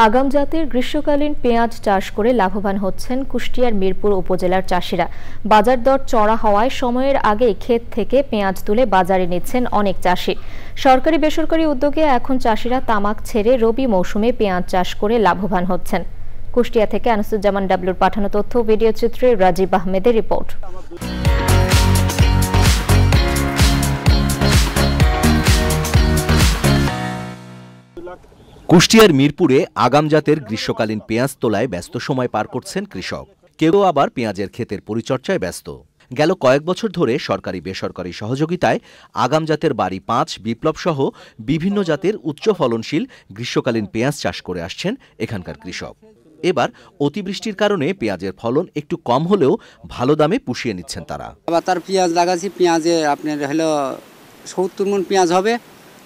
আগাম জাতের গ্রীষ্মকালীন পেঁয়াজ চাষ করে লাভবান হচ্ছেন কুষ্টিয়ার মিরপুর উপজেলার চাষিরা। বাজার দর চড়া হওয়ায় সময়ের আগেই ক্ষেত থেকে পেঁয়াজ তুলে বাজারে নিচ্ছেন অনেক চাষি। সরকারি বেসরকারি উদ্যোগে এখন চাষিরা তামাক ছেড়ে রবি মৌসুমে পেঁয়াজ চাষ করে লাভবান হচ্ছেন। কুষ্টিয়া থেকে আনিসুজ্জামান ডাবলুর পাঠানো তথ্য ভিডিও চিত্রে রাজীব আহমেদের রিপোর্ট। কুষ্টিয়ার মিরপুরে আগাম জাতের গ্রীষ্মকালীন পেঁয়াজ তোলায় ব্যস্ত সময় পার করছেন কৃষক। কেউ আবার পেঁয়াজের ক্ষেতের পরিচর্যায় ব্যস্ত। গেল কয়েক বছর ধরে সরকারি বেসরকারি সহযোগিতায় আগাম জাতের বাড়ি ৫, বিপ্লব সহ বিভিন্ন জাতের উচ্চ ফলনশীল গ্রীষ্মকালীন পেঁয়াজ চাষ করে আসছেন এখানকার কৃষক। এবার অতিবৃষ্টির কারণে পেঁয়াজের ফলন একটু কম হলেও ভালো দামে পুষিয়ে নিচ্ছেন তারা। তার পেঁয়াজ লাগাচ্ছি, পেঁয়াজে আপনার হলো ৭০ মণ পেঁয়াজ হবে,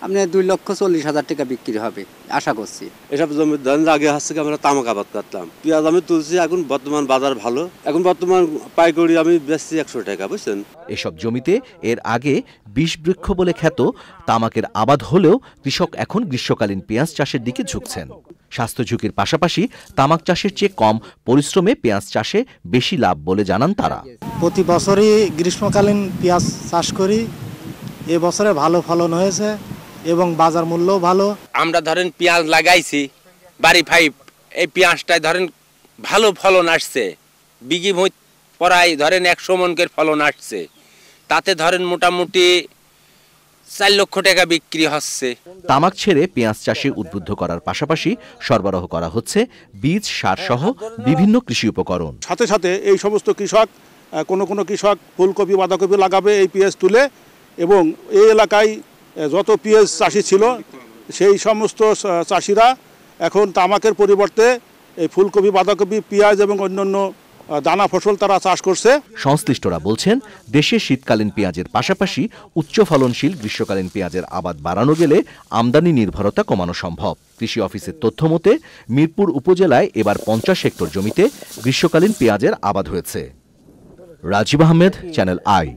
আপনার ২,৪০,০০০ টাকা বিক্রি হবে আশা করছি। এসব জমির ধান আগে হচ্ছে আমরা তামাক আবাদ করতাম, পেঁয়াজ আমি তুলছি, এখন বর্তমান বাজার ভালো, এখন বর্তমান পাইকারি আমি বেচছি ১০০ টাকা, বুঝছেন। এসব জমিতে এর আগে বিষবৃক্ষ বলে খ্যাত তামাকের আবাদ হলেও কৃষক এখন গ্রীষ্মকালীন পেঁয়াজ চাষের দিকে ঝুঁকছেন। স্বাস্থ্য ঝুঁকির পাশাপাশি তামাক চাষের চেয়ে কম পরিশ্রমে পেঁয়াজ চাষে বেশি লাভ বলে জানান তারা। প্রতি বছরই গ্রীষ্মকালীন পেঁয়াজ চাষ করি, এবছরে ভালো ফলন হয়েছে এবং বাজার মূল্যও ভালো। আমরা ধরেন পেঁয়াজ লাগাইছি বাড়ি 5, এই পেঁয়াজটায় ধরেন ভালো ফলন আসছে, বিঘি পড়ায় ধরেন ১০০ মণের ফলন আসছে, তাতে ধরেন মোটামুটি ৪ লক্ষ টাকা বিক্রি হচ্ছে। তামাক ছেড়ে পেঁয়াজ চাষে উদ্বুদ্ধ করার পাশাপাশি সরবরাহ করা হচ্ছে বীজ, সার সহ বিভিন্ন কৃষি উপকরণ। সাথে সাথে এই সমস্ত কৃষক, কোনো কৃষক ফুলকপি বাঁধাকপি লাগাবে এই পেঁয়াজ তুলে, এবং এই এলাকায় যত পেঁয়াজ চাষি ছিল সেই সমস্ত চাষিরা এখন তামাকের পরিবর্তে এই ফুলকপি, বাঁধাকপি, পেঁয়াজ এবং অন্যান্য দানা ফসল তারা চাষ করছে। সংশ্লিষ্টরা বলছেন, দেশে শীতকালীন পেঁয়াজের পাশাপাশি উচ্চ ফলনশীল গ্রীষ্মকালীন পেঁয়াজের আবাদ বাড়ানো গেলে আমদানি নির্ভরতা কমানো সম্ভব। কৃষি অফিসের তথ্য মতে মিরপুর উপজেলায় এবার ৫০ হেক্টর জমিতে গ্রীষ্মকালীন পেঁয়াজের আবাদ হয়েছে। রাজীব আহমেদ, চ্যানেল আই।